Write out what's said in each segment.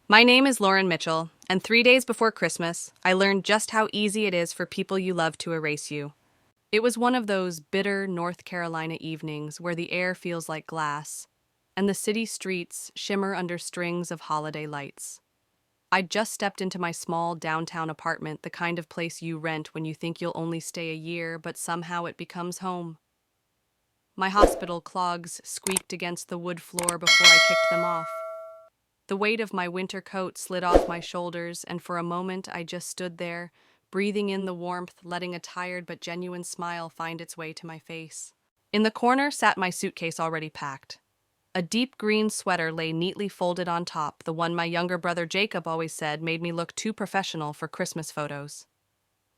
My name is Lauren Mitchell, and 3 days before Christmas, I learned just how easy it is for people you love to erase you. It was one of those bitter North Carolina evenings where the air feels like glass, and the city streets shimmer under strings of holiday lights. I'd just stepped into my small downtown apartment, the kind of place you rent when you think you'll only stay a year, but somehow it becomes home. My hospital clogs squeaked against the wood floor before I kicked them off. The weight of my winter coat slid off my shoulders, and for a moment I just stood there, breathing in the warmth, letting a tired but genuine smile find its way to my face. In the corner sat my suitcase already packed. A deep green sweater lay neatly folded on top, the one my younger brother Jacob always said made me look too professional for Christmas photos.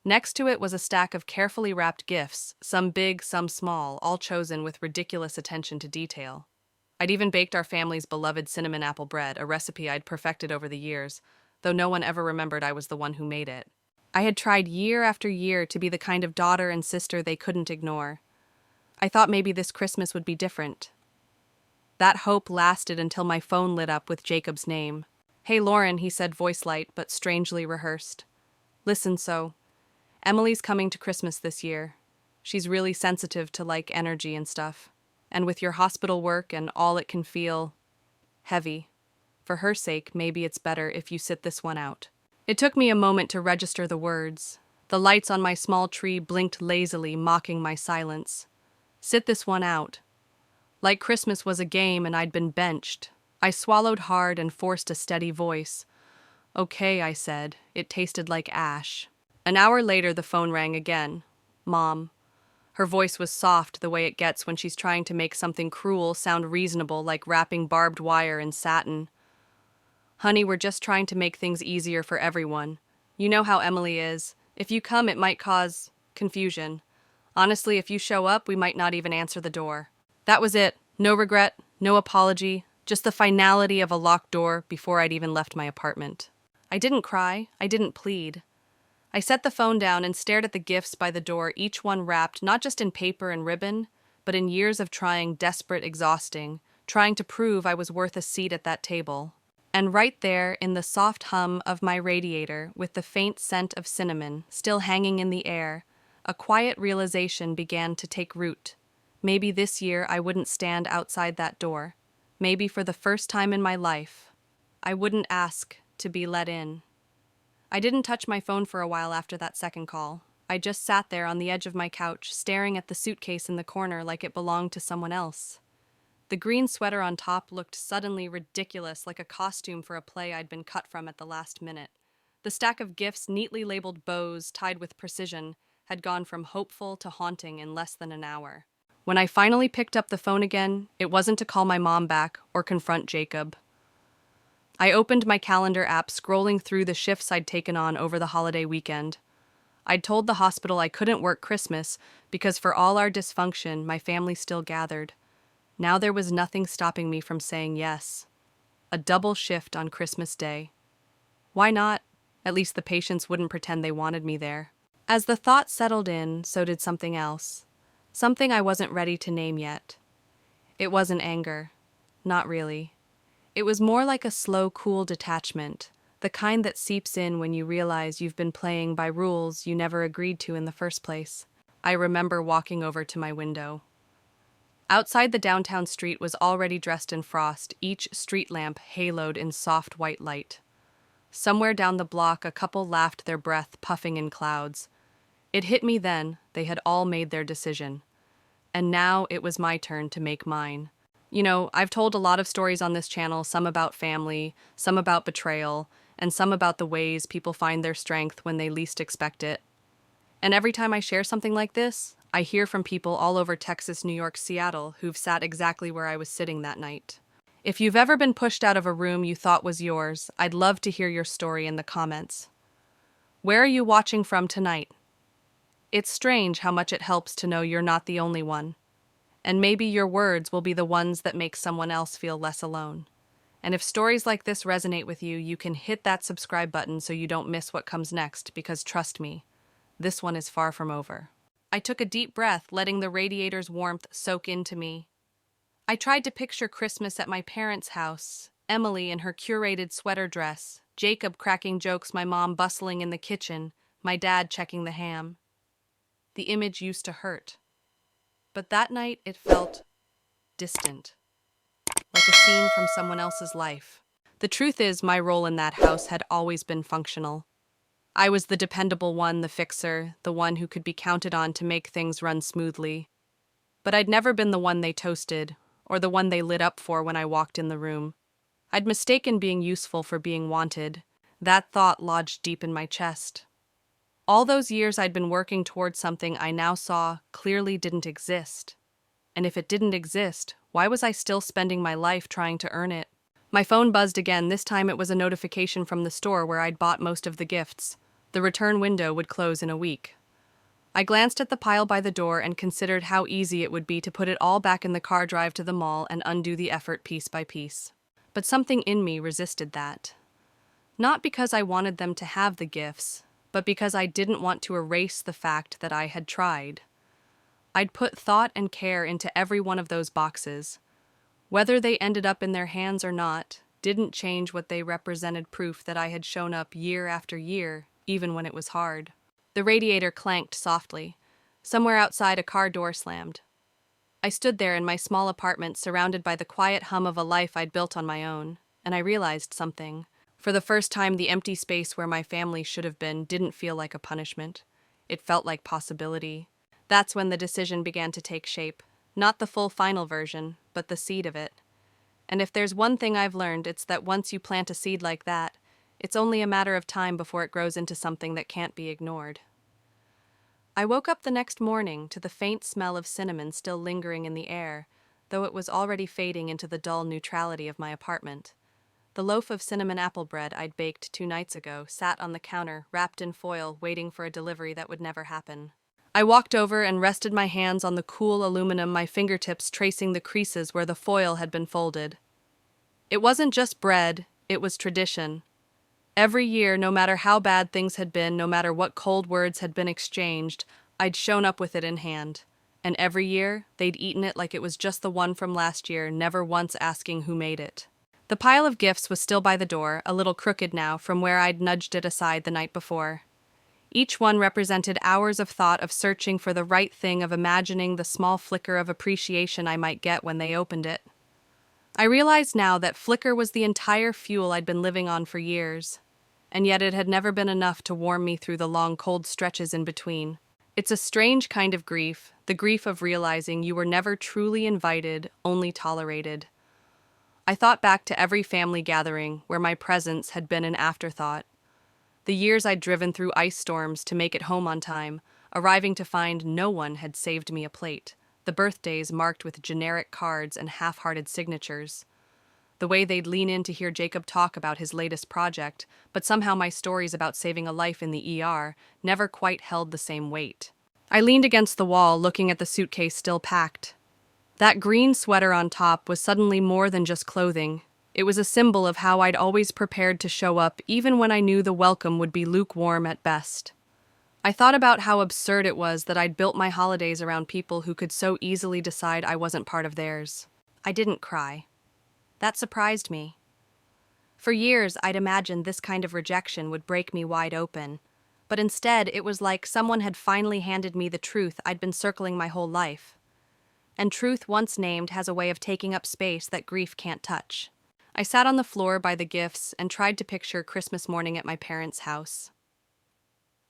Next to it was a stack of carefully wrapped gifts, some big, some small, all chosen with ridiculous attention to detail. I'd even baked our family's beloved cinnamon apple bread, a recipe I'd perfected over the years, though no one ever remembered I was the one who made it. I had tried year after year to be the kind of daughter and sister they couldn't ignore. I thought maybe this Christmas would be different. That hope lasted until my phone lit up with Jacob's name. "Hey, Lauren," he said, voice light but strangely rehearsed. "Listen, Emily's coming to Christmas this year. She's really sensitive to, energy and stuff. And with your hospital work and all it can feel heavy, for her sake, maybe it's better if you sit this one out." It took me a moment to register the words. The lights on my small tree blinked lazily, mocking my silence. Sit this one out. Like Christmas was a game and I'd been benched. I swallowed hard and forced a steady voice. "Okay," I said. It tasted like ash. An hour later, the phone rang again. Mom. Her voice was soft, the way it gets when she's trying to make something cruel sound reasonable, like wrapping barbed wire in satin. "Honey, we're just trying to make things easier for everyone. You know how Emily is. If you come, it might cause confusion. Honestly, if you show up, we might not even answer the door." That was it. No regret, no apology, just the finality of a locked door before I'd even left my apartment. I didn't cry. I didn't plead. I set the phone down and stared at the gifts by the door, each one wrapped not just in paper and ribbon, but in years of trying, desperate, exhausting, trying to prove I was worth a seat at that table. And right there, in the soft hum of my radiator, with the faint scent of cinnamon still hanging in the air, a quiet realization began to take root. Maybe this year I wouldn't stand outside that door. Maybe for the first time in my life, I wouldn't ask to be let in. I didn't touch my phone for a while after that second call. I just sat there on the edge of my couch, staring at the suitcase in the corner like it belonged to someone else. The green sweater on top looked suddenly ridiculous, like a costume for a play I'd been cut from at the last minute. The stack of gifts, neatly labeled bows, tied with precision, had gone from hopeful to haunting in less than an hour. When I finally picked up the phone again, it wasn't to call my mom back or confront Jacob. I opened my calendar app, scrolling through the shifts I'd taken on over the holiday weekend. I'd told the hospital I couldn't work Christmas because for all our dysfunction, my family still gathered. Now there was nothing stopping me from saying yes. A double shift on Christmas Day. Why not? At least the patients wouldn't pretend they wanted me there. As the thought settled in, so did something else. Something I wasn't ready to name yet. It wasn't anger. Not really. It was more like a slow, cool detachment, the kind that seeps in when you realize you've been playing by rules you never agreed to in the first place. I remember walking over to my window. Outside, the downtown street was already dressed in frost, each street lamp haloed in soft white light. Somewhere down the block, a couple laughed their breath, puffing in clouds. It hit me then, they had all made their decision. And now it was my turn to make mine. You know, I've told a lot of stories on this channel, some about family, some about betrayal, and some about the ways people find their strength when they least expect it. And every time I share something like this, I hear from people all over Texas, New York, Seattle who've sat exactly where I was sitting that night. If you've ever been pushed out of a room you thought was yours, I'd love to hear your story in the comments. Where are you watching from tonight? It's strange how much it helps to know you're not the only one. And maybe your words will be the ones that make someone else feel less alone. And if stories like this resonate with you, you can hit that subscribe button so you don't miss what comes next, because trust me, this one is far from over. I took a deep breath, letting the radiator's warmth soak into me. I tried to picture Christmas at my parents' house, Emily in her curated sweater dress, Jacob cracking jokes, my mom bustling in the kitchen, my dad checking the ham. The image used to hurt. But that night it felt distant, like a scene from someone else's life. The truth is, my role in that house had always been functional. I was the dependable one, the fixer, the one who could be counted on to make things run smoothly. But I'd never been the one they toasted, or the one they lit up for when I walked in the room. I'd mistaken being useful for being wanted. That thought lodged deep in my chest. All those years I'd been working towards something I now saw clearly didn't exist. And if it didn't exist, why was I still spending my life trying to earn it? My phone buzzed again. This time it was a notification from the store where I'd bought most of the gifts. The return window would close in a week. I glanced at the pile by the door and considered how easy it would be to put it all back in the car drive to the mall and undo the effort piece by piece. But something in me resisted that. Not because I wanted them to have the gifts, but because I didn't want to erase the fact that I had tried. I'd put thought and care into every one of those boxes. Whether they ended up in their hands or not didn't change what they represented: proof that I had shown up year after year, even when it was hard. The radiator clanked softly. Somewhere outside, a car door slammed. I stood there in my small apartment, surrounded by the quiet hum of a life I'd built on my own, and I realized something. For the first time, the empty space where my family should have been didn't feel like a punishment. It felt like possibility. That's when the decision began to take shape. Not the full final version, but the seed of it. And if there's one thing I've learned, it's that once you plant a seed like that, it's only a matter of time before it grows into something that can't be ignored. I woke up the next morning to the faint smell of cinnamon still lingering in the air, though it was already fading into the dull neutrality of my apartment. The loaf of cinnamon apple bread I'd baked 2 nights ago sat on the counter, wrapped in foil, waiting for a delivery that would never happen. I walked over and rested my hands on the cool aluminum, my fingertips tracing the creases where the foil had been folded. It wasn't just bread, it was tradition. Every year, no matter how bad things had been, no matter what cold words had been exchanged, I'd shown up with it in hand. And every year, they'd eaten it like it was just the one from last year, never once asking who made it. The pile of gifts was still by the door, a little crooked now from where I'd nudged it aside the night before. Each one represented hours of thought, of searching for the right thing, of imagining the small flicker of appreciation I might get when they opened it. I realized now that flicker was the entire fuel I'd been living on for years. And yet it had never been enough to warm me through the long, cold stretches in between. It's a strange kind of grief, the grief of realizing you were never truly invited, only tolerated. I thought back to every family gathering where my presence had been an afterthought. The years I'd driven through ice storms to make it home on time, arriving to find no one had saved me a plate. The birthdays marked with generic cards and half-hearted signatures. The way they'd lean in to hear Jacob talk about his latest project, but somehow my stories about saving a life in the ER never quite held the same weight. I leaned against the wall, looking at the suitcase still packed. That green sweater on top was suddenly more than just clothing. It was a symbol of how I'd always prepared to show up, even when I knew the welcome would be lukewarm at best. I thought about how absurd it was that I'd built my holidays around people who could so easily decide I wasn't part of theirs. I didn't cry. That surprised me. For years, I'd imagined this kind of rejection would break me wide open, but instead it was like someone had finally handed me the truth I'd been circling my whole life. And truth once named has a way of taking up space that grief can't touch. I sat on the floor by the gifts and tried to picture Christmas morning at my parents' house.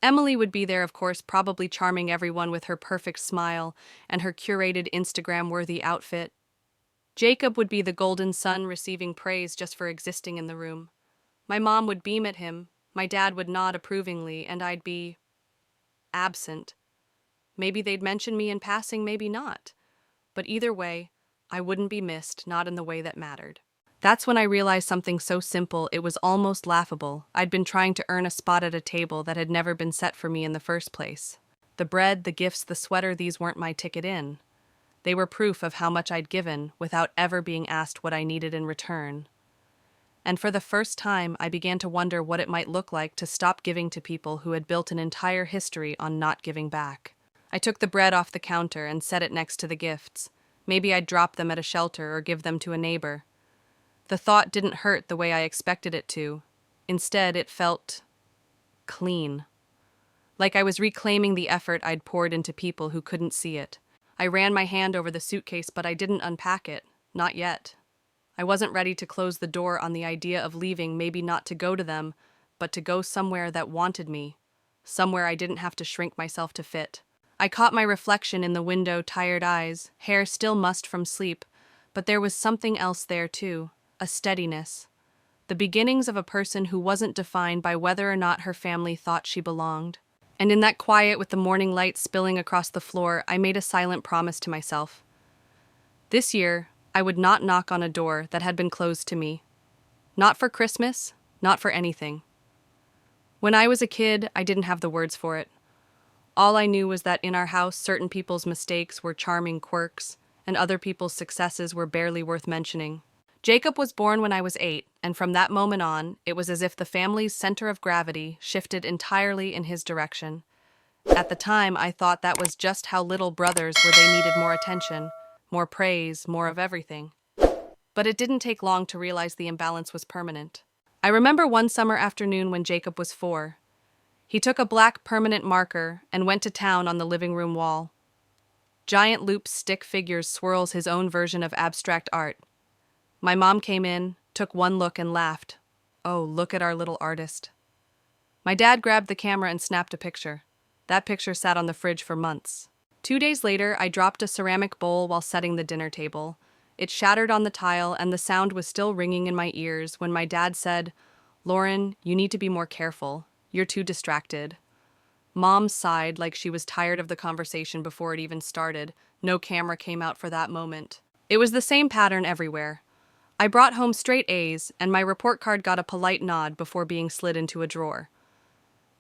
Emily would be there, of course, probably charming everyone with her perfect smile and her curated Instagram-worthy outfit. Jacob would be the golden son, receiving praise just for existing in the room. My mom would beam at him, my dad would nod approvingly, and I'd be absent. Maybe they'd mention me in passing, maybe not. But either way, I wouldn't be missed, not in the way that mattered. That's when I realized something so simple it was almost laughable. I'd been trying to earn a spot at a table that had never been set for me in the first place. The bread, the gifts, the sweater, these weren't my ticket in. They were proof of how much I'd given without ever being asked what I needed in return. And for the first time, I began to wonder what it might look like to stop giving to people who had built an entire history on not giving back. I took the bread off the counter and set it next to the gifts. Maybe I'd drop them at a shelter or give them to a neighbor. The thought didn't hurt the way I expected it to. Instead, it felt clean. Like I was reclaiming the effort I'd poured into people who couldn't see it. I ran my hand over the suitcase, but I didn't unpack it. Not yet. I wasn't ready to close the door on the idea of leaving, maybe not to go to them, but to go somewhere that wanted me. Somewhere I didn't have to shrink myself to fit. I caught my reflection in the window, tired eyes, hair still mussed from sleep, but there was something else there too, a steadiness. The beginnings of a person who wasn't defined by whether or not her family thought she belonged. And in that quiet with the morning light spilling across the floor, I made a silent promise to myself. This year, I would not knock on a door that had been closed to me. Not for Christmas, not for anything. When I was a kid, I didn't have the words for it. All I knew was that in our house, certain people's mistakes were charming quirks, and other people's successes were barely worth mentioning. Jacob was born when I was 8, and from that moment on, it was as if the family's center of gravity shifted entirely in his direction. At the time, I thought that was just how little brothers were. They needed more attention, more praise, more of everything. But it didn't take long to realize the imbalance was permanent. I remember one summer afternoon when Jacob was 4. He took a black permanent marker and went to town on the living room wall. Giant loop stick figures swirls his own version of abstract art. My mom came in, took one look and laughed. Oh, look at our little artist. My dad grabbed the camera and snapped a picture. That picture sat on the fridge for months. 2 days later, I dropped a ceramic bowl while setting the dinner table. It shattered on the tile and the sound was still ringing in my ears when my dad said, "Lauren, you need to be more careful. You're too distracted." Mom sighed like she was tired of the conversation before it even started. No camera came out for that moment. It was the same pattern everywhere. I brought home straight A's, and my report card got a polite nod before being slid into a drawer.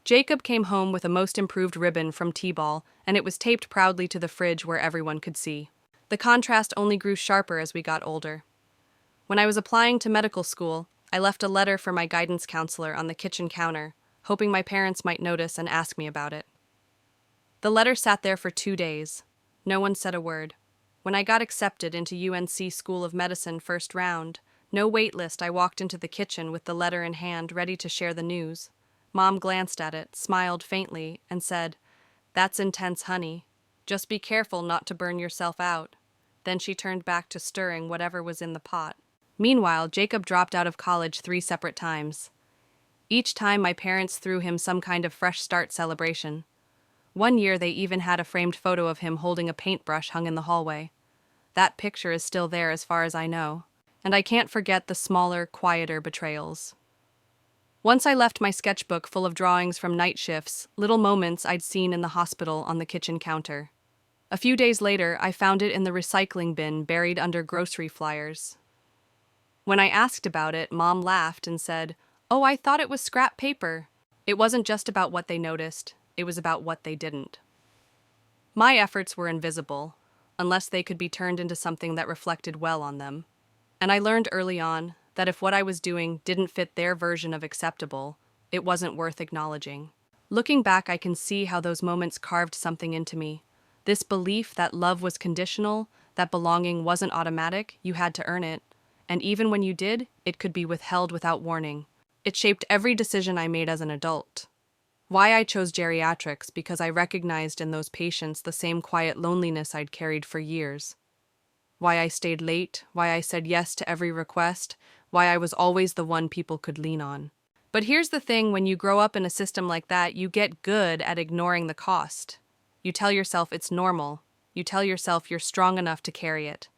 Jacob came home with a most improved ribbon from T-ball, and it was taped proudly to the fridge where everyone could see. The contrast only grew sharper as we got older. When I was applying to medical school, I left a letter for my guidance counselor on the kitchen counter, hoping my parents might notice and ask me about it. The letter sat there for 2 days. No one said a word. When I got accepted into UNC School of Medicine first round, no wait list, I walked into the kitchen with the letter in hand, ready to share the news. Mom glanced at it, smiled faintly, and said, "That's intense, honey. Just be careful not to burn yourself out." Then she turned back to stirring whatever was in the pot. Meanwhile, Jacob dropped out of college 3 separate times. Each time my parents threw him some kind of fresh start celebration. One year they even had a framed photo of him holding a paintbrush hung in the hallway. That picture is still there as far as I know, and I can't forget the smaller, quieter betrayals. Once I left my sketchbook full of drawings from night shifts, little moments I'd seen in the hospital on the kitchen counter. A few days later, I found it in the recycling bin buried under grocery flyers. When I asked about it, Mom laughed and said, "Oh, I thought it was scrap paper." It wasn't just about what they noticed, it was about what they didn't. My efforts were invisible, unless they could be turned into something that reflected well on them. And I learned early on that if what I was doing didn't fit their version of acceptable, it wasn't worth acknowledging. Looking back, I can see how those moments carved something into me. This belief that love was conditional, that belonging wasn't automatic, you had to earn it, and even when you did, it could be withheld without warning. It shaped every decision I made as an adult. Why I chose geriatrics, because I recognized in those patients the same quiet loneliness I'd carried for years. Why I stayed late, why I said yes to every request, why I was always the one people could lean on. But here's the thing, when you grow up in a system like that, you get good at ignoring the cost. You tell yourself it's normal. You tell yourself you're strong enough to carry it.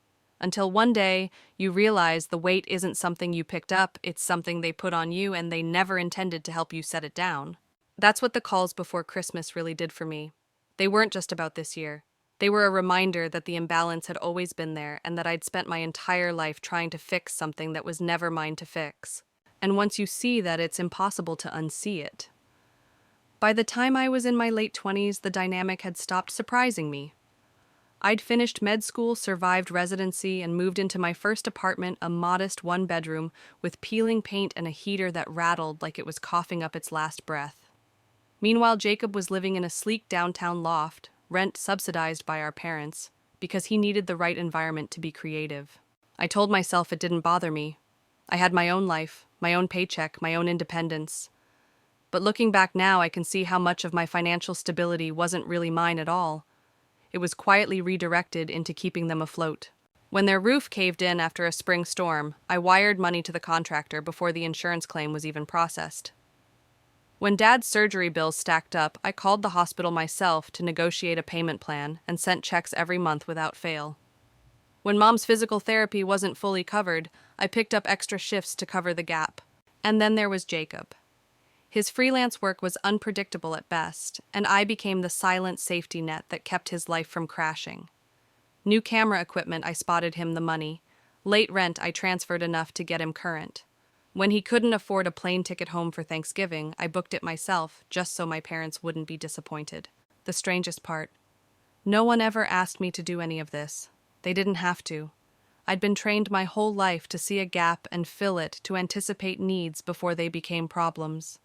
Until one day, you realize the weight isn't something you picked up, it's something they put on you and they never intended to help you set it down. That's what the calls before Christmas really did for me. They weren't just about this year. They were a reminder that the imbalance had always been there and that I'd spent my entire life trying to fix something that was never mine to fix. And once you see that, it's impossible to unsee it. By the time I was in my late 20s, the dynamic had stopped surprising me. I'd finished med school, survived residency, and moved into my first apartment, a modest 1-bedroom, with peeling paint and a heater that rattled like it was coughing up its last breath. Meanwhile, Jacob was living in a sleek downtown loft, rent subsidized by our parents, because he needed the right environment to be creative. I told myself it didn't bother me. I had my own life, my own paycheck, my own independence. But looking back now, I can see how much of my financial stability wasn't really mine at all. It was quietly redirected into keeping them afloat. When their roof caved in after a spring storm, I wired money to the contractor before the insurance claim was even processed. When Dad's surgery bills stacked up, I called the hospital myself to negotiate a payment plan and sent checks every month without fail. When Mom's physical therapy wasn't fully covered, I picked up extra shifts to cover the gap. And then there was Jacob. His freelance work was unpredictable at best, and I became the silent safety net that kept his life from crashing. New camera equipment, I spotted him the money. Late rent, I transferred enough to get him current. When he couldn't afford a plane ticket home for Thanksgiving, I booked it myself, just so my parents wouldn't be disappointed. The strangest part: no one ever asked me to do any of this. They didn't have to. I'd been trained my whole life to see a gap and fill it, to anticipate needs before they became problems.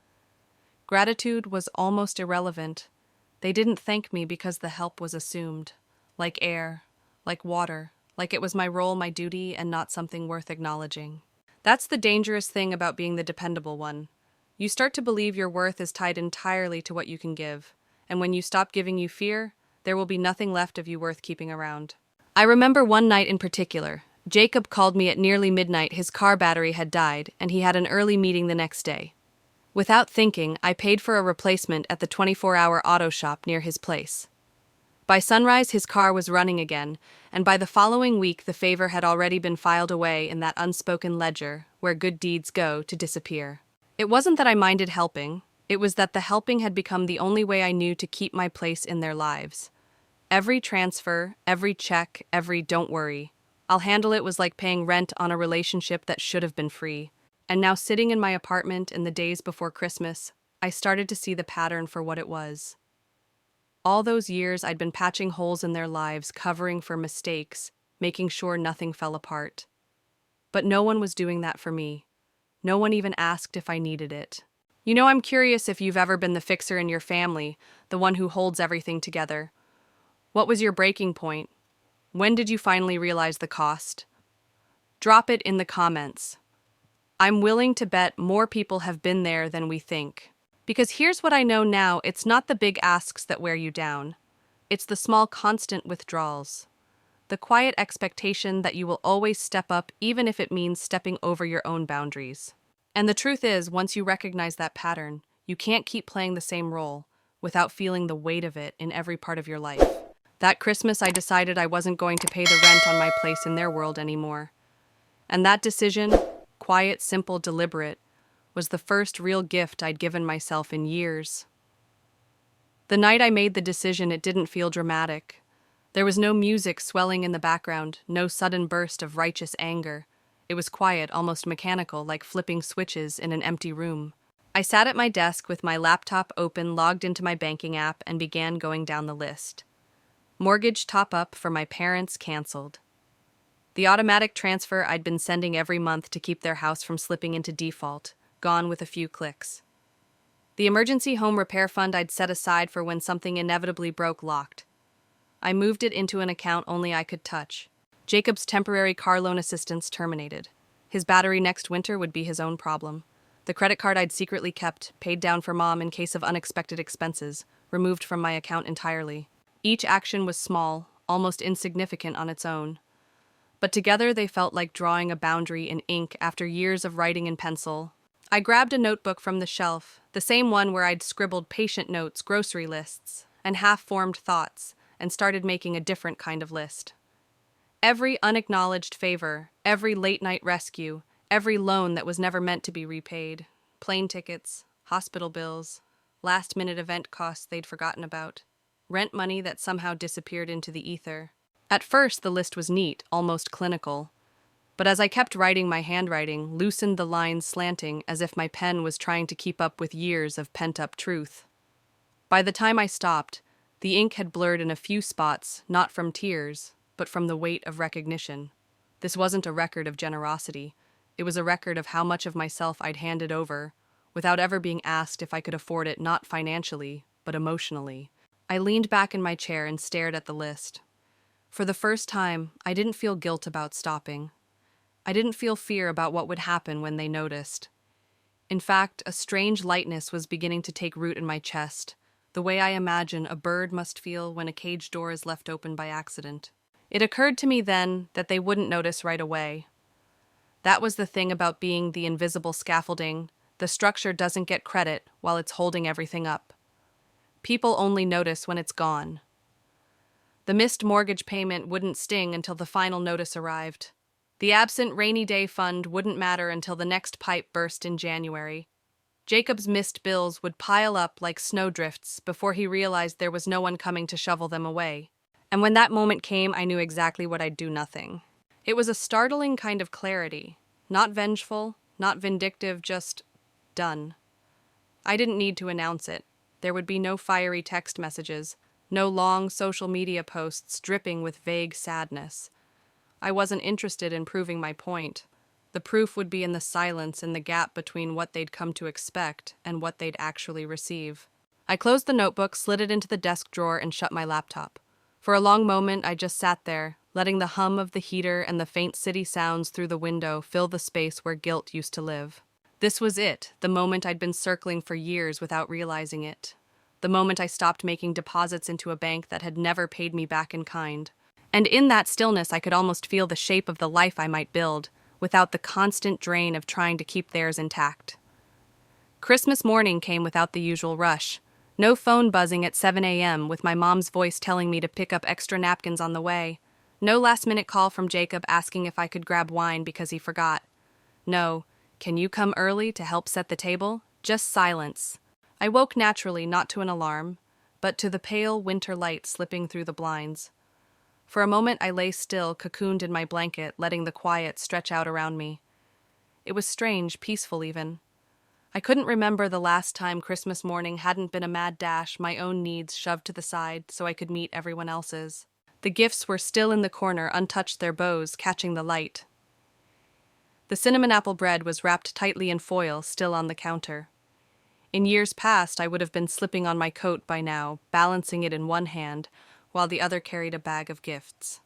Gratitude was almost irrelevant. They didn't thank me because the help was assumed. Like air, like water, like it was my role, my duty, and not something worth acknowledging. That's the dangerous thing about being the dependable one. You start to believe your worth is tied entirely to what you can give, and when you stop giving you fear, there will be nothing left of you worth keeping around. I remember one night in particular. Jacob called me at nearly midnight. His car battery had died, and he had an early meeting the next day. Without thinking, I paid for a replacement at the 24-hour auto shop near his place. By sunrise, his car was running again, and by the following week the favor had already been filed away in that unspoken ledger where good deeds go to disappear. It wasn't that I minded helping, it was that the helping had become the only way I knew to keep my place in their lives. Every transfer, every check, every "don't worry, I'll handle it" was like paying rent on a relationship that should have been free. And now, sitting in my apartment in the days before Christmas, I started to see the pattern for what it was. All those years I'd been patching holes in their lives, covering for mistakes, making sure nothing fell apart. But no one was doing that for me. No one even asked if I needed it. I'm curious if you've ever been the fixer in your family, the one who holds everything together. What was your breaking point? When did you finally realize the cost? Drop it in the comments. I'm willing to bet more people have been there than we think. Because here's what I know now: it's not the big asks that wear you down. It's the small, constant withdrawals. The quiet expectation that you will always step up, even if it means stepping over your own boundaries. And the truth is, once you recognize that pattern, you can't keep playing the same role without feeling the weight of it in every part of your life. That Christmas, I decided I wasn't going to pay the rent on my place in their world anymore. And that decision, quiet, simple, deliberate, was the first real gift I'd given myself in years. The night I made the decision, it didn't feel dramatic. There was no music swelling in the background, no sudden burst of righteous anger. It was quiet, almost mechanical, like flipping switches in an empty room. I sat at my desk with my laptop open, logged into my banking app, and began going down the list. Mortgage top-up for my parents canceled. The automatic transfer I'd been sending every month to keep their house from slipping into default, gone with a few clicks. The emergency home repair fund I'd set aside for when something inevitably broke, locked. I moved it into an account only I could touch. Jacob's temporary car loan assistance terminated. His battery next winter would be his own problem. The credit card I'd secretly kept, paid down for Mom in case of unexpected expenses, removed from my account entirely. Each action was small, almost insignificant on its own. But together they felt like drawing a boundary in ink after years of writing in pencil. I grabbed a notebook from the shelf, the same one where I'd scribbled patient notes, grocery lists, and half-formed thoughts, and started making a different kind of list. Every unacknowledged favor, every late-night rescue, every loan that was never meant to be repaid, plane tickets, hospital bills, last-minute event costs they'd forgotten about, rent money that somehow disappeared into the ether. At first, the list was neat, almost clinical. But as I kept writing, my handwriting loosened, the lines slanting as if my pen was trying to keep up with years of pent-up truth. By the time I stopped, the ink had blurred in a few spots, not from tears, but from the weight of recognition. This wasn't a record of generosity. It was a record of how much of myself I'd handed over, without ever being asked if I could afford it, not financially, but emotionally. I leaned back in my chair and stared at the list. For the first time, I didn't feel guilt about stopping. I didn't feel fear about what would happen when they noticed. In fact, a strange lightness was beginning to take root in my chest, the way I imagine a bird must feel when a cage door is left open by accident. It occurred to me then that they wouldn't notice right away. That was the thing about being the invisible scaffolding. The structure doesn't get credit while it's holding everything up. People only notice when it's gone. The missed mortgage payment wouldn't sting until the final notice arrived. The absent rainy day fund wouldn't matter until the next pipe burst in January. Jacob's missed bills would pile up like snowdrifts before he realized there was no one coming to shovel them away. And when that moment came, I knew exactly what I'd do: nothing. It was a startling kind of clarity. Not vengeful, not vindictive, just done. I didn't need to announce it. There would be no fiery text messages, no long social media posts dripping with vague sadness. I wasn't interested in proving my point. The proof would be in the silence and the gap between what they'd come to expect and what they'd actually receive. I closed the notebook, slid it into the desk drawer, and shut my laptop. For a long moment, I just sat there, letting the hum of the heater and the faint city sounds through the window fill the space where guilt used to live. This was it, the moment I'd been circling for years without realizing it. The moment I stopped making deposits into a bank that had never paid me back in kind. And in that stillness, I could almost feel the shape of the life I might build, without the constant drain of trying to keep theirs intact. Christmas morning came without the usual rush. No phone buzzing at 7 a.m. with my mom's voice telling me to pick up extra napkins on the way. No last-minute call from Jacob asking if I could grab wine because he forgot. No, "Can you come early to help set the table?" Just silence. I woke naturally, not to an alarm, but to the pale winter light slipping through the blinds. For a moment I lay still, cocooned in my blanket, letting the quiet stretch out around me. It was strange, peaceful even. I couldn't remember the last time Christmas morning hadn't been a mad dash, my own needs shoved to the side so I could meet everyone else's. The gifts were still in the corner, untouched, their bows catching the light. The cinnamon apple bread was wrapped tightly in foil, still on the counter. In years past, I would have been slipping on my coat by now, balancing it in one hand, while the other carried a bag of gifts.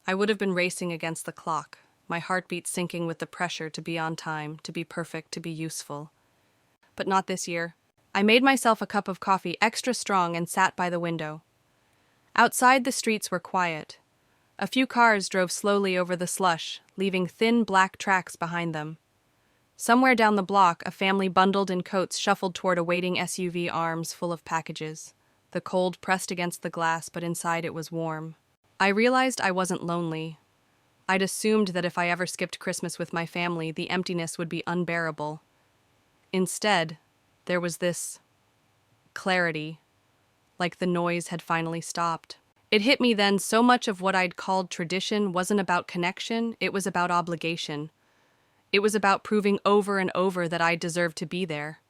I would have been racing against the clock, my heartbeat sinking with the pressure to be on time, to be perfect, to be useful. But not this year. I made myself a cup of coffee extra strong and sat by the window. Outside, the streets were quiet. A few cars drove slowly over the slush, leaving thin black tracks behind them. Somewhere down the block, a family bundled in coats shuffled toward a waiting SUV, arms full of packages. The cold pressed against the glass, but inside it was warm. I realized I wasn't lonely. I'd assumed that if I ever skipped Christmas with my family, the emptiness would be unbearable. Instead, there was this clarity, like the noise had finally stopped. It hit me then, so much of what I'd called tradition wasn't about connection, it was about obligation. It was about proving over and over that I deserved to be there.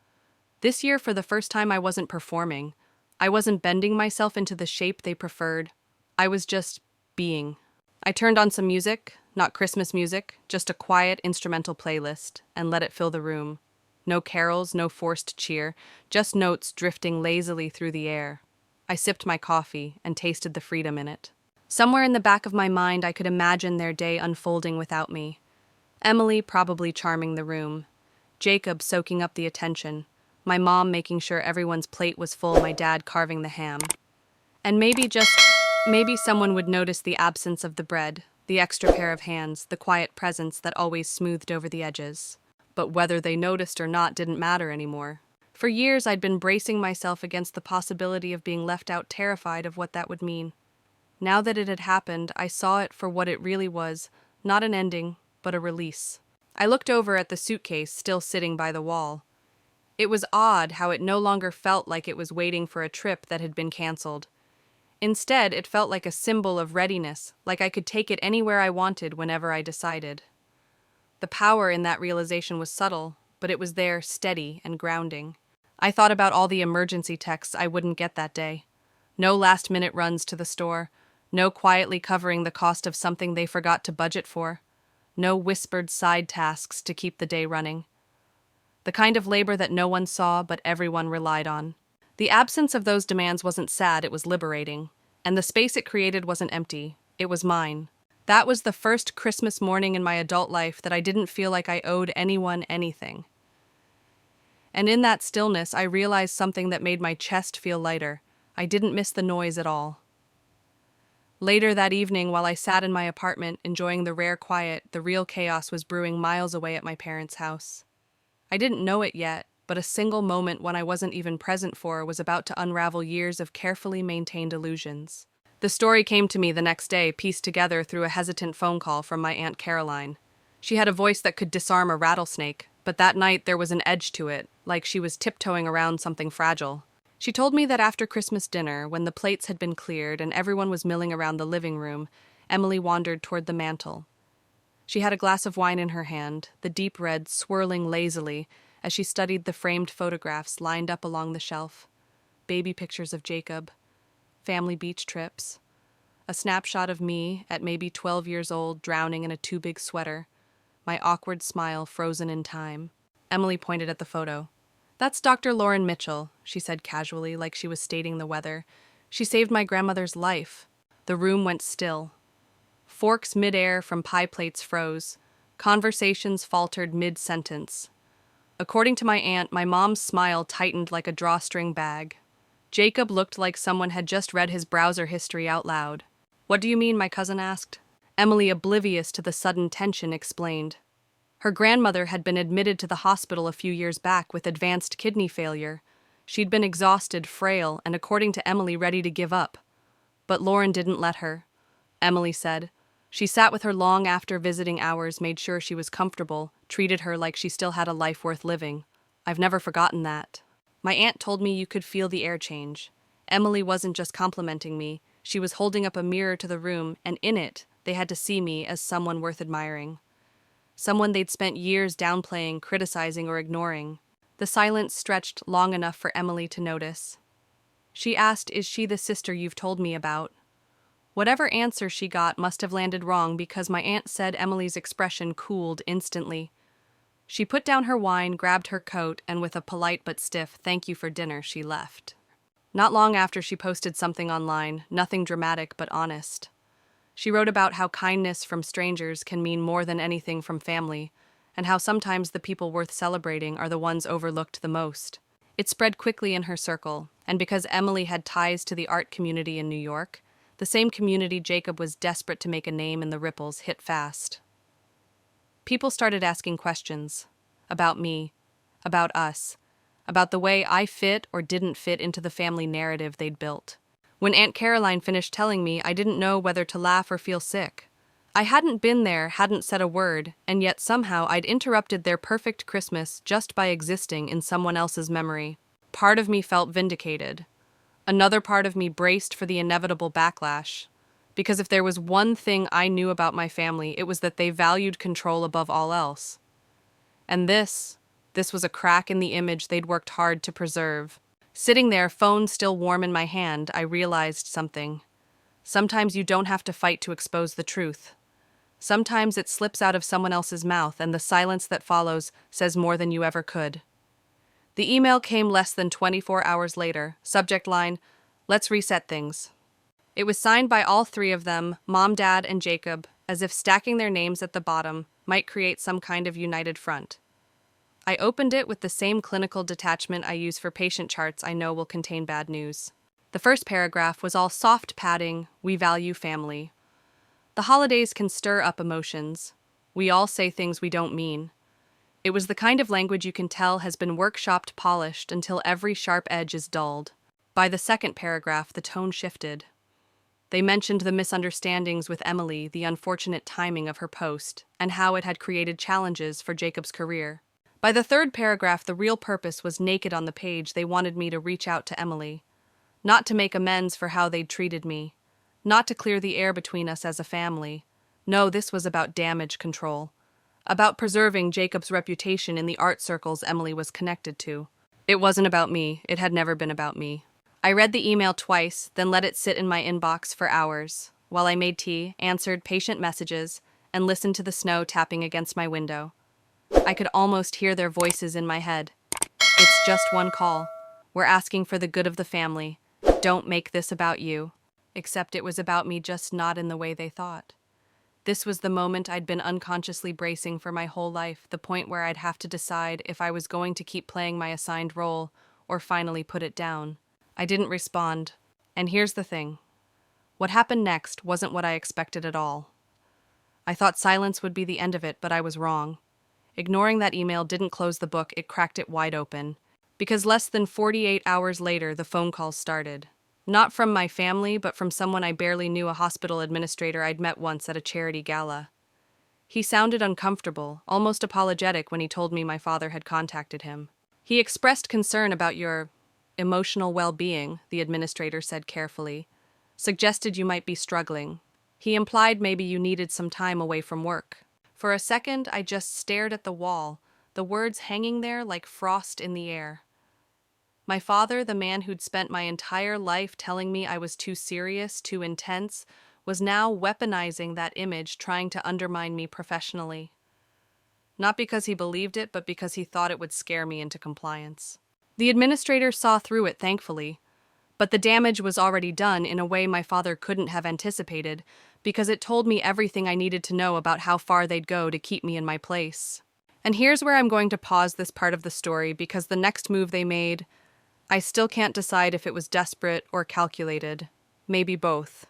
This year, for the first time, I wasn't performing. I wasn't bending myself into the shape they preferred. I was just being. I turned on some music, not Christmas music, just a quiet instrumental playlist, and let it fill the room. No carols, no forced cheer, just notes drifting lazily through the air. I sipped my coffee and tasted the freedom in it. Somewhere in the back of my mind, I could imagine their day unfolding without me. Emily probably charming the room, Jacob soaking up the attention, my mom making sure everyone's plate was full, my dad carving the ham. And maybe someone would notice the absence of the bread, the extra pair of hands, the quiet presence that always smoothed over the edges. But whether they noticed or not didn't matter anymore. For years, I'd been bracing myself against the possibility of being left out, terrified of what that would mean. Now that it had happened, I saw it for what it really was, not an ending, but a release. I looked over at the suitcase still sitting by the wall. It was odd how it no longer felt like it was waiting for a trip that had been canceled. Instead, it felt like a symbol of readiness, like I could take it anywhere I wanted whenever I decided. The power in that realization was subtle, but it was there, steady and grounding. I thought about all the emergency texts I wouldn't get that day. No last-minute runs to the store, no quietly covering the cost of something they forgot to budget for, no whispered side tasks to keep the day running. The kind of labor that no one saw but everyone relied on. The absence of those demands wasn't sad, it was liberating. And the space it created wasn't empty, it was mine. That was the first Christmas morning in my adult life that I didn't feel like I owed anyone anything. And in that stillness, I realized something that made my chest feel lighter. I didn't miss the noise at all. Later that evening, while I sat in my apartment, enjoying the rare quiet, the real chaos was brewing miles away at my parents' house. I didn't know it yet, but a single moment when I wasn't even present for was about to unravel years of carefully maintained illusions. The story came to me the next day, pieced together through a hesitant phone call from my Aunt Caroline. She had a voice that could disarm a rattlesnake, but that night there was an edge to it, like she was tiptoeing around something fragile. She told me that after Christmas dinner, when the plates had been cleared and everyone was milling around the living room, Emily wandered toward the mantel. She had a glass of wine in her hand, the deep red swirling lazily as she studied the framed photographs lined up along the shelf. Baby pictures of Jacob, family beach trips, a snapshot of me at maybe 12 years old drowning in a too big sweater, my awkward smile frozen in time. Emily pointed at the photo. "That's Dr. Lauren Mitchell," she said casually, like she was stating the weather. "She saved my grandmother's life." The room went still. Forks midair from pie plates froze. Conversations faltered mid-sentence. According to my aunt, my mom's smile tightened like a drawstring bag. Jacob looked like someone had just read his browser history out loud. "What do you mean?" my cousin asked. Emily, oblivious to the sudden tension, explained. Her grandmother had been admitted to the hospital a few years back with advanced kidney failure. She'd been exhausted, frail, and according to Emily, ready to give up. But Lauren didn't let her, Emily said. She sat with her long after visiting hours, made sure she was comfortable, treated her like she still had a life worth living. I've never forgotten that. My aunt told me you could feel the air change. Emily wasn't just complimenting me. She was holding up a mirror to the room, and in it, they had to see me as someone worth admiring. Someone they'd spent years downplaying, criticizing, or ignoring. The silence stretched long enough for Emily to notice. She asked, "Is she the sister you've told me about?" Whatever answer she got must have landed wrong because my aunt said Emily's expression cooled instantly. She put down her wine, grabbed her coat, and with a polite but stiff "thank you for dinner," she left. Not long after, she posted something online, nothing dramatic but honest. She wrote about how kindness from strangers can mean more than anything from family, and how sometimes the people worth celebrating are the ones overlooked the most. It spread quickly in her circle, and because Emily had ties to the art community in New York, the same community Jacob was desperate to make a name in the ripples hit fast. People started asking questions about me, about us, about the way I fit or didn't fit into the family narrative they'd built. When Aunt Caroline finished telling me, I didn't know whether to laugh or feel sick. I hadn't been there, hadn't said a word, and yet somehow I'd interrupted their perfect Christmas just by existing in someone else's memory. Part of me felt vindicated. Another part of me braced for the inevitable backlash. Because if there was one thing I knew about my family, it was that they valued control above all else. And this was a crack in the image they'd worked hard to preserve. Sitting there, phone still warm in my hand, I realized something. Sometimes you don't have to fight to expose the truth. Sometimes it slips out of someone else's mouth, and the silence that follows says more than you ever could. The email came less than 24 hours later. Subject line, "Let's reset things." It was signed by all three of them, Mom, Dad, and Jacob, as if stacking their names at the bottom might create some kind of united front. I opened it with the same clinical detachment I use for patient charts I know will contain bad news. The first paragraph was all soft padding, "We value family." The holidays can stir up emotions. We all say things we don't mean. It was the kind of language you can tell has been workshopped, polished, until every sharp edge is dulled. By the second paragraph, the tone shifted. They mentioned the misunderstandings with Emily, the unfortunate timing of her post, and how it had created challenges for Jacob's career. By the third paragraph, the real purpose was naked on the page. They wanted me to reach out to Emily. Not to make amends for how they'd treated me. Not to clear the air between us as a family. No, this was about damage control. About preserving Jacob's reputation in the art circles Emily was connected to. It wasn't about me. It had never been about me. I read the email twice, then let it sit in my inbox for hours, while I made tea, answered patient messages, and listened to the snow tapping against my window. I could almost hear their voices in my head. "It's just one call. We're asking for the good of the family. Don't make this about you." Except it was about me, just not in the way they thought. This was the moment I'd been unconsciously bracing for my whole life, the point where I'd have to decide if I was going to keep playing my assigned role or finally put it down. I didn't respond. And here's the thing. What happened next wasn't what I expected at all. I thought silence would be the end of it, but I was wrong. Ignoring that email didn't close the book, it cracked it wide open. Because less than 48 hours later, the phone calls started. Not from my family, but from someone I barely knew, a hospital administrator I'd met once at a charity gala. He sounded uncomfortable, almost apologetic when he told me my father had contacted him. He expressed concern about your emotional well-being, the administrator said carefully. Suggested you might be struggling. He implied maybe you needed some time away from work. For a second, I just stared at the wall, the words hanging there like frost in the air. My father, the man who'd spent my entire life telling me I was too serious, too intense, was now weaponizing that image, trying to undermine me professionally. Not because he believed it, but because he thought it would scare me into compliance. The administrator saw through it, thankfully, but the damage was already done in a way my father couldn't have anticipated, because it told me everything I needed to know about how far they'd go to keep me in my place. And here's where I'm going to pause this part of the story, because the next move they made, I still can't decide if it was desperate or calculated. Maybe both.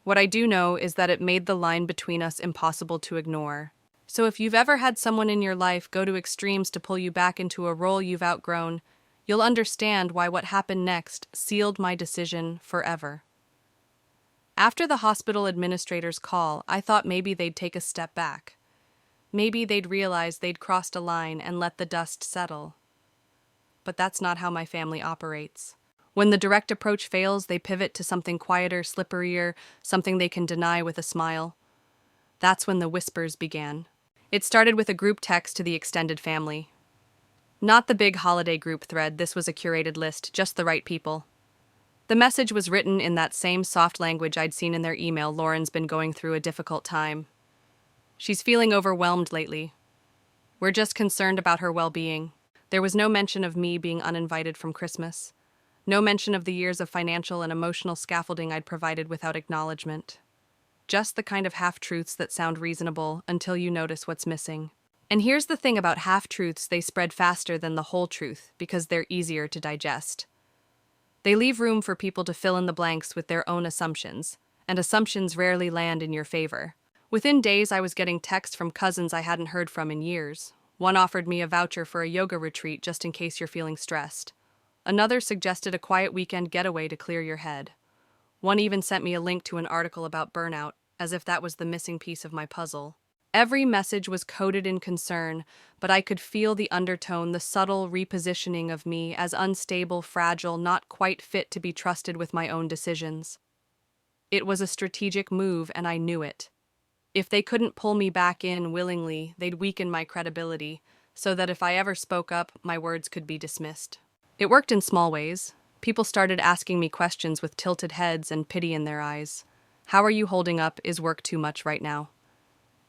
What I do know is that it made the line between us impossible to ignore. So if you've ever had someone in your life go to extremes to pull you back into a role you've outgrown, you'll understand why what happened next sealed my decision forever. After the hospital administrator's call, I thought maybe they'd take a step back. Maybe they'd realize they'd crossed a line and let the dust settle. But that's not how my family operates. When the direct approach fails, they pivot to something quieter, slipperier, something they can deny with a smile. That's when the whispers began. It started with a group text to the extended family. Not the big holiday group thread, this was a curated list, just the right people. The message was written in that same soft language I'd seen in their email. Lauren's been going through a difficult time. She's feeling overwhelmed lately. We're just concerned about her well-being. There was no mention of me being uninvited from Christmas. No mention of the years of financial and emotional scaffolding I'd provided without acknowledgement. Just the kind of half-truths that sound reasonable until you notice what's missing. And here's the thing about half-truths, they spread faster than the whole truth because they're easier to digest. They leave room for people to fill in the blanks with their own assumptions, and assumptions rarely land in your favor. Within days, I was getting texts from cousins I hadn't heard from in years. One offered me a voucher for a yoga retreat just in case you're feeling stressed. Another suggested a quiet weekend getaway to clear your head. One even sent me a link to an article about burnout, as if that was the missing piece of my puzzle. Every message was coded in concern, but I could feel the undertone, the subtle repositioning of me as unstable, fragile, not quite fit to be trusted with my own decisions. It was a strategic move, and I knew it. If they couldn't pull me back in willingly, they'd weaken my credibility, so that if I ever spoke up, my words could be dismissed. It worked in small ways. People started asking me questions with tilted heads and pity in their eyes. How are you holding up? Is work too much right now?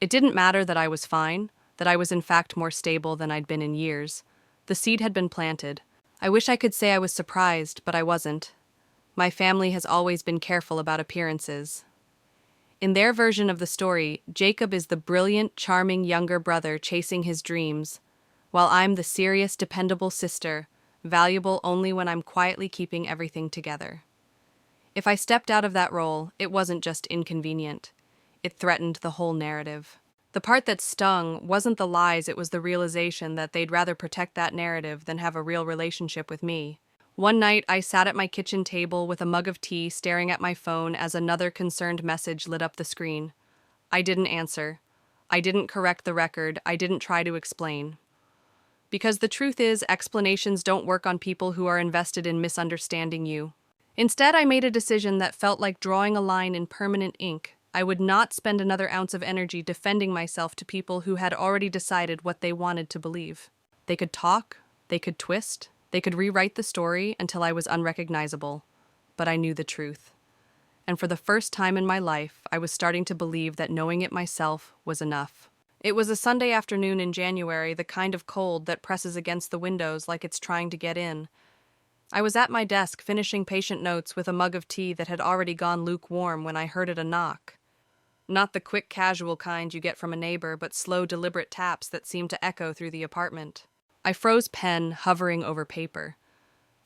It didn't matter that I was fine, that I was in fact more stable than I'd been in years. The seed had been planted. I wish I could say I was surprised, but I wasn't. My family has always been careful about appearances. In their version of the story, Jacob is the brilliant, charming younger brother chasing his dreams, while I'm the serious, dependable sister, valuable only when I'm quietly keeping everything together. If I stepped out of that role, it wasn't just inconvenient. It threatened the whole narrative. The part that stung wasn't the lies, it was the realization that they'd rather protect that narrative than have a real relationship with me. One night, I sat at my kitchen table with a mug of tea, staring at my phone as another concerned message lit up the screen. I didn't answer. I didn't correct the record. I didn't try to explain. Because the truth is, explanations don't work on people who are invested in misunderstanding you. Instead, I made a decision that felt like drawing a line in permanent ink. I would not spend another ounce of energy defending myself to people who had already decided what they wanted to believe. They could talk, they could twist, they could rewrite the story until I was unrecognizable, but I knew the truth. And for the first time in my life, I was starting to believe that knowing it myself was enough. It was a Sunday afternoon in January, the kind of cold that presses against the windows like it's trying to get in. I was at my desk finishing patient notes with a mug of tea that had already gone lukewarm when I heard a knock. Not the quick, casual kind you get from a neighbor, but slow, deliberate taps that seemed to echo through the apartment. I froze, pen hovering over paper.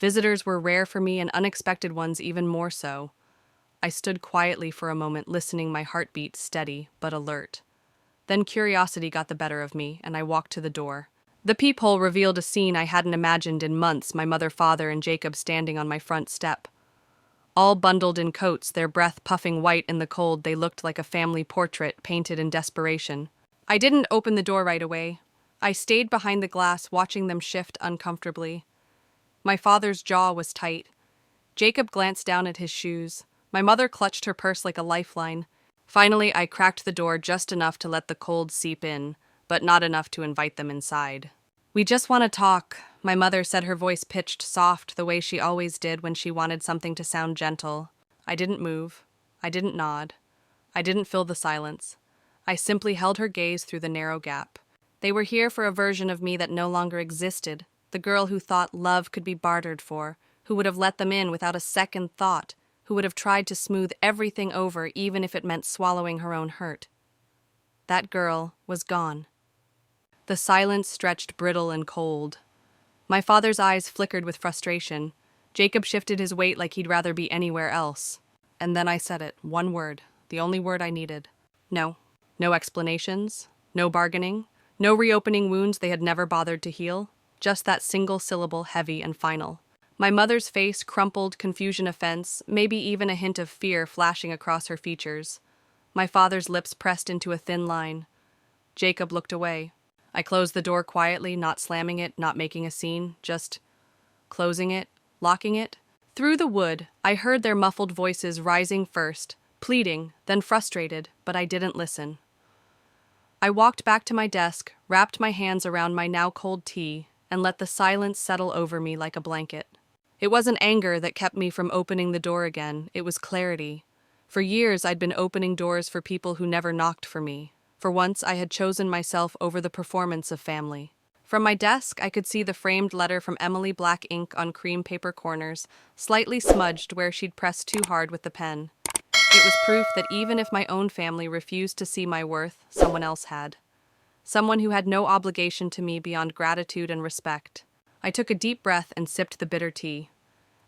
Visitors were rare for me, and unexpected ones even more so. I stood quietly for a moment, listening, my heartbeat steady but alert. Then curiosity got the better of me, and I walked to the door. The peephole revealed a scene I hadn't imagined in months, my mother, father, and Jacob standing on my front step. All bundled in coats, their breath puffing white in the cold, they looked like a family portrait painted in desperation. I didn't open the door right away. I stayed behind the glass, watching them shift uncomfortably. My father's jaw was tight. Jacob glanced down at his shoes. My mother clutched her purse like a lifeline. Finally, I cracked the door just enough to let the cold seep in, but not enough to invite them inside. "We just want to talk," my mother said, her voice pitched soft the way she always did when she wanted something to sound gentle. I didn't move. I didn't nod. I didn't fill the silence. I simply held her gaze through the narrow gap. They were here for a version of me that no longer existed, the girl who thought love could be bartered for, who would have let them in without a second thought, who would have tried to smooth everything over even if it meant swallowing her own hurt. That girl was gone. The silence stretched brittle and cold. My father's eyes flickered with frustration. Jacob shifted his weight like he'd rather be anywhere else. And then I said it, one word, the only word I needed. No. No explanations, no bargaining, no reopening wounds they had never bothered to heal, just that single syllable, heavy and final. My mother's face crumpled, confusion, offense, maybe even a hint of fear flashing across her features. My father's lips pressed into a thin line. Jacob looked away. I closed the door quietly, not slamming it, not making a scene, just closing it, locking it. Through the wood, I heard their muffled voices rising first, pleading, then frustrated, but I didn't listen. I walked back to my desk, wrapped my hands around my now cold tea, and let the silence settle over me like a blanket. It wasn't anger that kept me from opening the door again, it was clarity. For years I'd been opening doors for people who never knocked for me. For once I had chosen myself over the performance of family. From my desk I could see the framed letter from Emily, black ink on cream paper corners, slightly smudged where she'd pressed too hard with the pen. It was proof that even if my own family refused to see my worth, someone else had. Someone who had no obligation to me beyond gratitude and respect. I took a deep breath and sipped the bitter tea.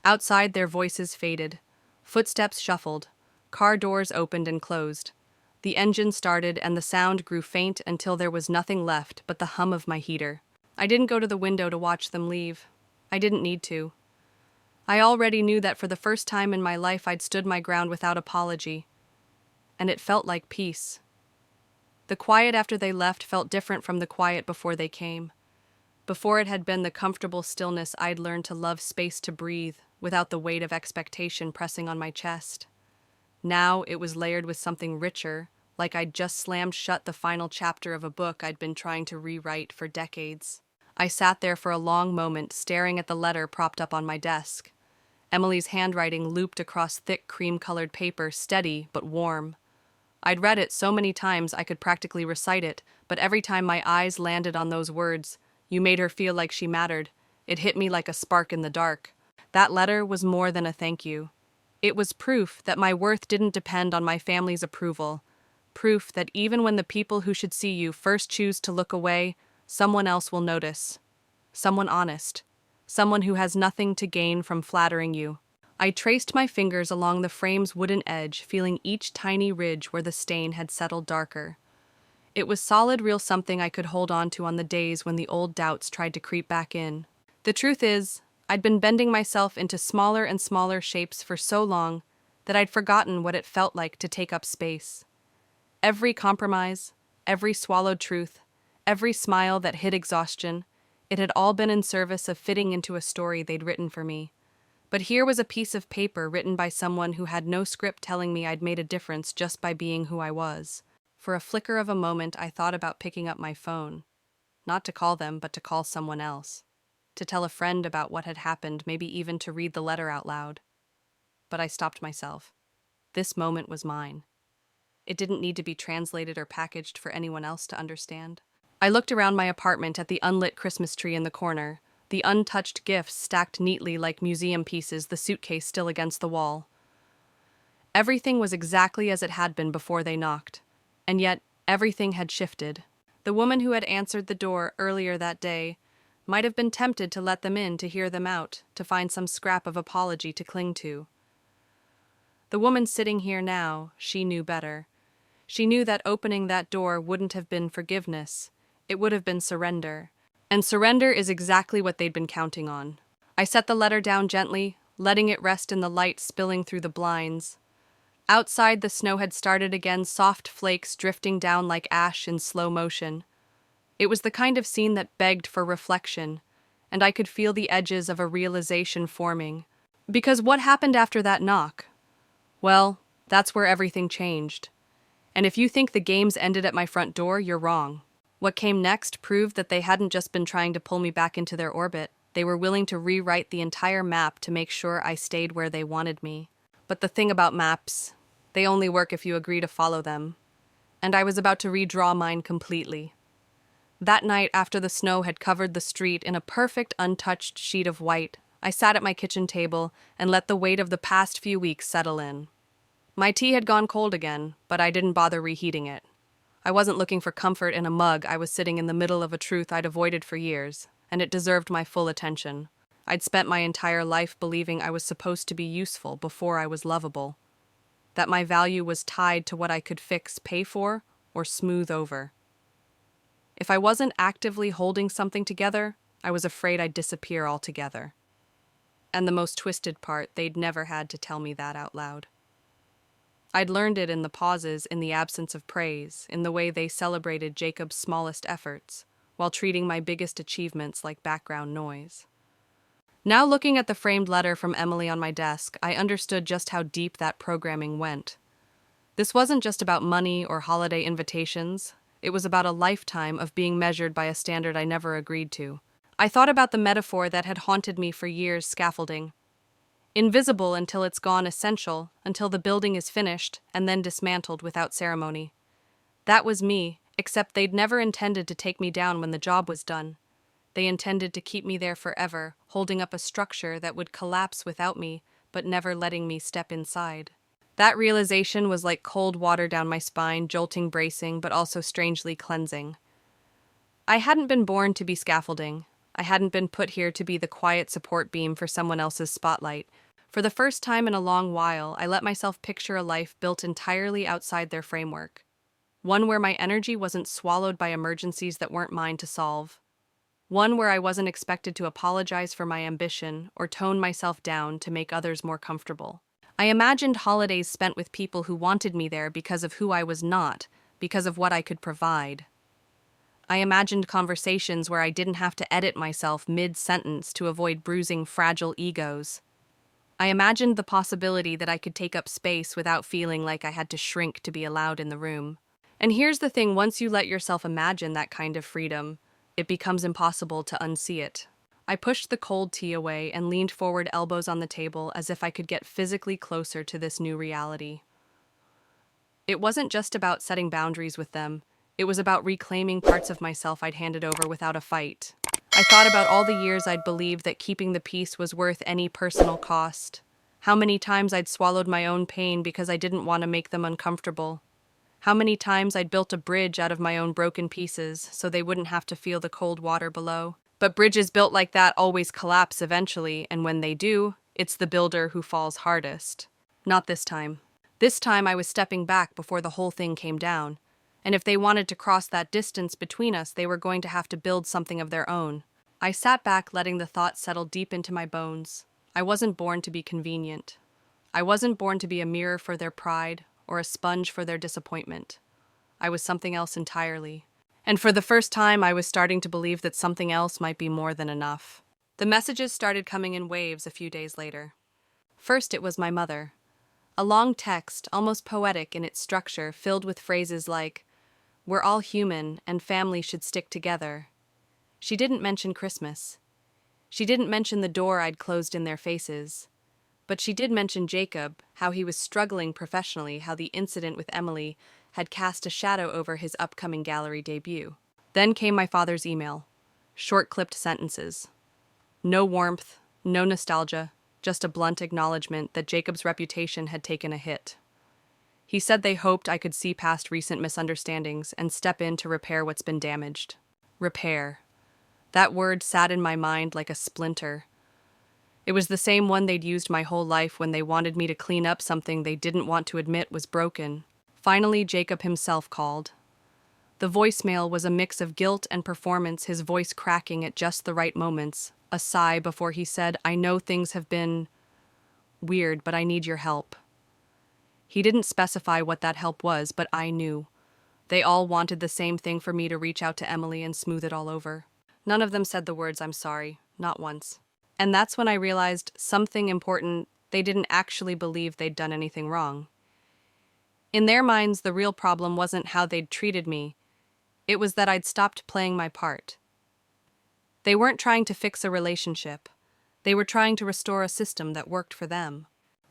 Outside, their voices faded. Footsteps shuffled. Car doors opened and closed. The engine started and the sound grew faint until there was nothing left but the hum of my heater. I didn't go to the window to watch them leave. I didn't need to. I already knew that for the first time in my life I'd stood my ground without apology. And it felt like peace. The quiet after they left felt different from the quiet before they came. Before it had been the comfortable stillness I'd learned to love, space to breathe, without the weight of expectation pressing on my chest. Now it was layered with something richer, like I'd just slammed shut the final chapter of a book I'd been trying to rewrite for decades. I sat there for a long moment, staring at the letter propped up on my desk. Emily's handwriting looped across thick cream-colored paper, steady but warm. I'd read it so many times I could practically recite it, but every time my eyes landed on those words, "You made her feel like she mattered," it hit me like a spark in the dark. That letter was more than a thank you. It was proof that my worth didn't depend on my family's approval. Proof that even when the people who should see you first choose to look away, someone else will notice. Someone honest. Someone who has nothing to gain from flattering you. I traced my fingers along the frame's wooden edge, feeling each tiny ridge where the stain had settled darker. It was solid, real, something I could hold on to on the days when the old doubts tried to creep back in. The truth is, I'd been bending myself into smaller and smaller shapes for so long that I'd forgotten what it felt like to take up space. Every compromise, every swallowed truth, every smile that hid exhaustion, it had all been in service of fitting into a story they'd written for me. But here was a piece of paper written by someone who had no script telling me I'd made a difference just by being who I was. For a flicker of a moment, I thought about picking up my phone. Not to call them, but to call someone else. To tell a friend about what had happened, maybe even to read the letter out loud. But I stopped myself. This moment was mine. It didn't need to be translated or packaged for anyone else to understand. I looked around my apartment at the unlit Christmas tree in the corner, the untouched gifts stacked neatly like museum pieces, the suitcase still against the wall. Everything was exactly as it had been before they knocked, and yet everything had shifted. The woman who had answered the door earlier that day might have been tempted to let them in to hear them out, to find some scrap of apology to cling to. The woman sitting here now, she knew better. She knew that opening that door wouldn't have been forgiveness, it would have been surrender. And surrender is exactly what they'd been counting on. I set the letter down gently, letting it rest in the light spilling through the blinds. Outside, the snow had started again, soft flakes drifting down like ash in slow motion. It was the kind of scene that begged for reflection, and I could feel the edges of a realization forming. Because what happened after that knock? Well, that's where everything changed. And if you think the games ended at my front door, you're wrong. What came next proved that they hadn't just been trying to pull me back into their orbit. They were willing to rewrite the entire map to make sure I stayed where they wanted me. But the thing about maps, they only work if you agree to follow them. And I was about to redraw mine completely. That night, after the snow had covered the street in a perfect, untouched sheet of white, I sat at my kitchen table and let the weight of the past few weeks settle in. My tea had gone cold again, but I didn't bother reheating it. I wasn't looking for comfort in a mug. I was sitting in the middle of a truth I'd avoided for years, and it deserved my full attention. I'd spent my entire life believing I was supposed to be useful before I was lovable. That my value was tied to what I could fix, pay for, or smooth over. If I wasn't actively holding something together, I was afraid I'd disappear altogether. And the most twisted part, they'd never had to tell me that out loud. I'd learned it in the pauses, in the absence of praise, in the way they celebrated Jacob's smallest efforts, while treating my biggest achievements like background noise. Now looking at the framed letter from Emily on my desk, I understood just how deep that programming went. This wasn't just about money or holiday invitations. It was about a lifetime of being measured by a standard I never agreed to. I thought about the metaphor that had haunted me for years: scaffolding. Invisible until it's gone, essential until the building is finished and then dismantled without ceremony. That was me, except they'd never intended to take me down when the job was done. They intended to keep me there forever, holding up a structure that would collapse without me, but never letting me step inside. That realization was like cold water down my spine, jolting, bracing, but also strangely cleansing. I hadn't been born to be scaffolding. I hadn't been put here to be the quiet support beam for someone else's spotlight. For the first time in a long while, I let myself picture a life built entirely outside their framework. One where my energy wasn't swallowed by emergencies that weren't mine to solve. One where I wasn't expected to apologize for my ambition or tone myself down to make others more comfortable. I imagined holidays spent with people who wanted me there because of who I was not, because of what I could provide. I imagined conversations where I didn't have to edit myself mid-sentence to avoid bruising fragile egos. I imagined the possibility that I could take up space without feeling like I had to shrink to be allowed in the room. And here's the thing: once you let yourself imagine that kind of freedom, it becomes impossible to unsee it. I pushed the cold tea away and leaned forward, elbows on the table, as if I could get physically closer to this new reality. It wasn't just about setting boundaries with them. It was about reclaiming parts of myself I'd handed over without a fight. I thought about all the years I'd believed that keeping the peace was worth any personal cost. How many times I'd swallowed my own pain because I didn't want to make them uncomfortable. How many times I'd built a bridge out of my own broken pieces so they wouldn't have to feel the cold water below. But bridges built like that always collapse eventually, and when they do, it's the builder who falls hardest. Not this time. This time I was stepping back before the whole thing came down. And if they wanted to cross that distance between us, they were going to have to build something of their own. I sat back, letting the thought settle deep into my bones. I wasn't born to be convenient. I wasn't born to be a mirror for their pride or a sponge for their disappointment. I was something else entirely. And for the first time, I was starting to believe that something else might be more than enough. The messages started coming in waves a few days later. First, it was my mother. A long text, almost poetic in its structure, filled with phrases like, "We're all human, and family should stick together." She didn't mention Christmas. She didn't mention the door I'd closed in their faces. But she did mention Jacob, how he was struggling professionally, how the incident with Emily had cast a shadow over his upcoming gallery debut. Then came my father's email. Short-clipped sentences. No warmth, no nostalgia, just a blunt acknowledgement that Jacob's reputation had taken a hit. He said they hoped I could see past recent misunderstandings and step in to repair what's been damaged. Repair. That word sat in my mind like a splinter. It was the same one they'd used my whole life when they wanted me to clean up something they didn't want to admit was broken. Finally, Jacob himself called. The voicemail was a mix of guilt and performance, his voice cracking at just the right moments, a sigh before he said, "I know things have been weird, but I need your help." He didn't specify what that help was, but I knew. They all wanted the same thing, for me to reach out to Emily and smooth it all over. None of them said the words "I'm sorry," not once. And that's when I realized something important: they didn't actually believe they'd done anything wrong. In their minds, the real problem wasn't how they'd treated me. It was that I'd stopped playing my part. They weren't trying to fix a relationship. They were trying to restore a system that worked for them.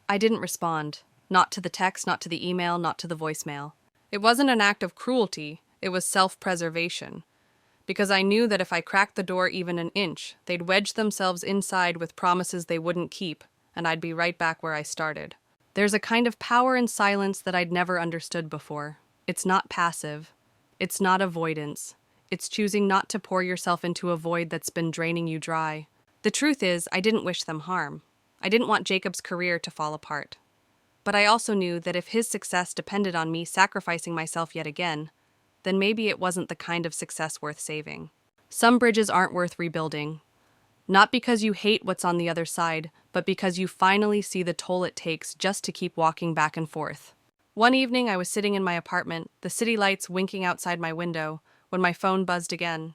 I didn't respond. Not to the text, not to the email, not to the voicemail. It wasn't an act of cruelty, it was self-preservation. Because I knew that if I cracked the door even an inch, they'd wedge themselves inside with promises they wouldn't keep, and I'd be right back where I started. There's a kind of power in silence that I'd never understood before. It's not passive. It's not avoidance. It's choosing not to pour yourself into a void that's been draining you dry. The truth is, I didn't wish them harm. I didn't want Jacob's career to fall apart. But I also knew that if his success depended on me sacrificing myself yet again, then maybe it wasn't the kind of success worth saving. Some bridges aren't worth rebuilding. Not because you hate what's on the other side, but because you finally see the toll it takes just to keep walking back and forth. One evening I was sitting in my apartment, the city lights winking outside my window, when my phone buzzed again.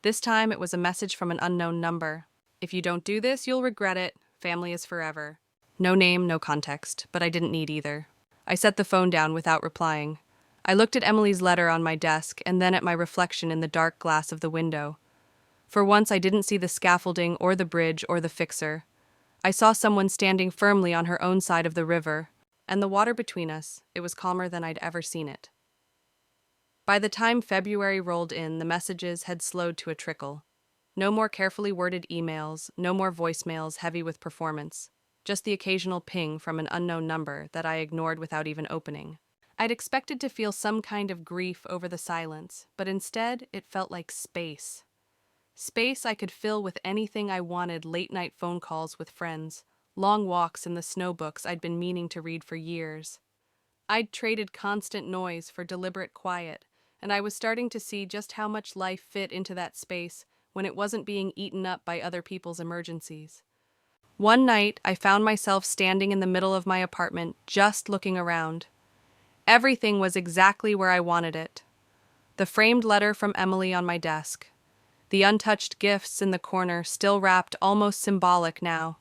This time it was a message from an unknown number. "If you don't do this, you'll regret it. Family is forever." No name, no context, but I didn't need either. I set the phone down without replying. I looked at Emily's letter on my desk and then at my reflection in the dark glass of the window. For once I didn't see the scaffolding or the bridge or the fixer. I saw someone standing firmly on her own side of the river, and the water between us, it was calmer than I'd ever seen it. By the time February rolled in, the messages had slowed to a trickle. No more carefully worded emails, no more voicemails heavy with performance. Just the occasional ping from an unknown number that I ignored without even opening. I'd expected to feel some kind of grief over the silence, but instead it felt like space. Space I could fill with anything I wanted: late-night phone calls with friends, long walks in the snow books I'd been meaning to read for years. I'd traded constant noise for deliberate quiet, and I was starting to see just how much life fit into that space when it wasn't being eaten up by other people's emergencies. One night, I found myself standing in the middle of my apartment, just looking around. Everything was exactly where I wanted it. The framed letter from Emily on my desk. The untouched gifts in the corner, still wrapped, almost symbolic now.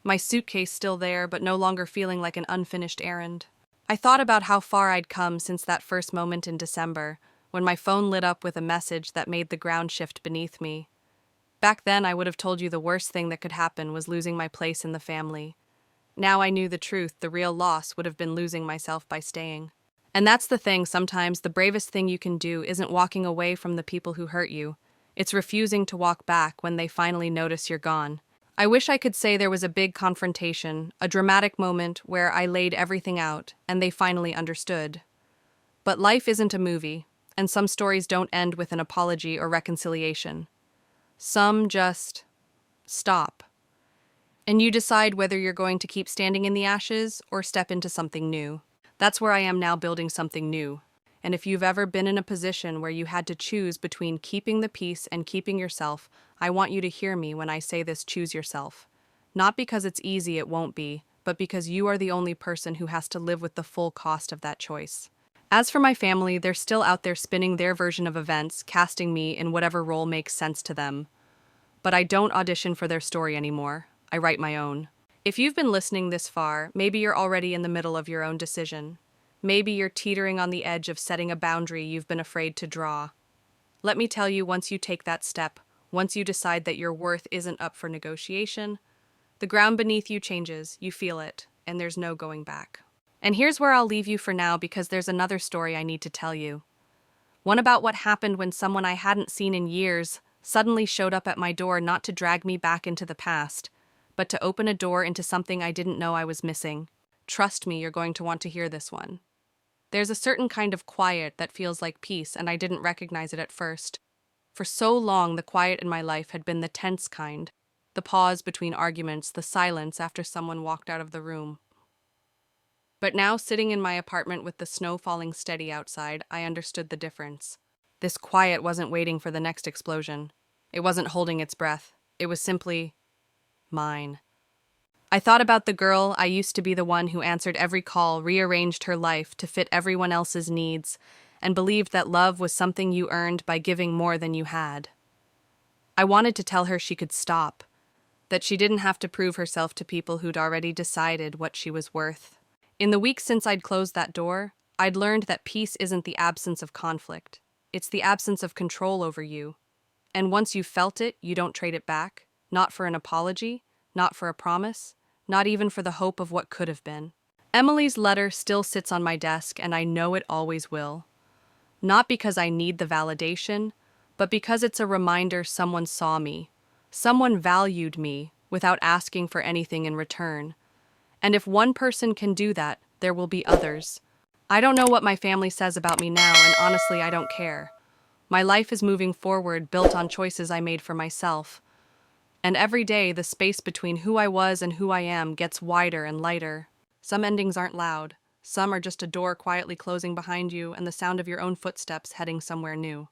My suitcase still there, but no longer feeling like an unfinished errand. I thought about how far I'd come since that first moment in December, when my phone lit up with a message that made the ground shift beneath me. Back then, I would have told you the worst thing that could happen was losing my place in the family. Now I knew the truth. The real loss would have been losing myself by staying. And that's the thing, sometimes the bravest thing you can do isn't walking away from the people who hurt you. It's refusing to walk back when they finally notice you're gone. I wish I could say there was a big confrontation, a dramatic moment where I laid everything out and they finally understood. But life isn't a movie, and some stories don't end with an apology or reconciliation. Some just stop. And you decide whether you're going to keep standing in the ashes or step into something new. That's where I am now, building something new. And if you've ever been in a position where you had to choose between keeping the peace and keeping yourself, I want you to hear me when I say this: choose yourself. Not because it's easy, it won't be, but because you are the only person who has to live with the full cost of that choice. As for my family, they're still out there spinning their version of events, casting me in whatever role makes sense to them. But I don't audition for their story anymore. I write my own. If you've been listening this far, maybe you're already in the middle of your own decision. Maybe you're teetering on the edge of setting a boundary you've been afraid to draw. Let me tell you, once you take that step, once you decide that your worth isn't up for negotiation, the ground beneath you changes, you feel it, and there's no going back. And here's where I'll leave you for now, because there's another story I need to tell you. One about what happened when someone I hadn't seen in years suddenly showed up at my door, not to drag me back into the past, but to open a door into something I didn't know I was missing. Trust me, you're going to want to hear this one. There's a certain kind of quiet that feels like peace, and I didn't recognize it at first. For so long, the quiet in my life had been the tense kind, the pause between arguments, the silence after someone walked out of the room. But now, sitting in my apartment with the snow falling steady outside, I understood the difference. This quiet wasn't waiting for the next explosion. It wasn't holding its breath. It was simply mine. I thought about the girl I used to be, the one who answered every call, rearranged her life to fit everyone else's needs, and believed that love was something you earned by giving more than you had. I wanted to tell her she could stop, that she didn't have to prove herself to people who'd already decided what she was worth. In the weeks since I'd closed that door, I'd learned that peace isn't the absence of conflict. It's the absence of control over you. And once you've felt it, you don't trade it back. Not for an apology, not for a promise, not even for the hope of what could have been. Emily's letter still sits on my desk, and I know it always will. Not because I need the validation, but because it's a reminder someone saw me. Someone valued me without asking for anything in return. And if one person can do that, there will be others. I don't know what my family says about me now, and honestly, I don't care. My life is moving forward, built on choices I made for myself. And every day, the space between who I was and who I am gets wider and lighter. Some endings aren't loud. Some are just a door quietly closing behind you and the sound of your own footsteps heading somewhere new.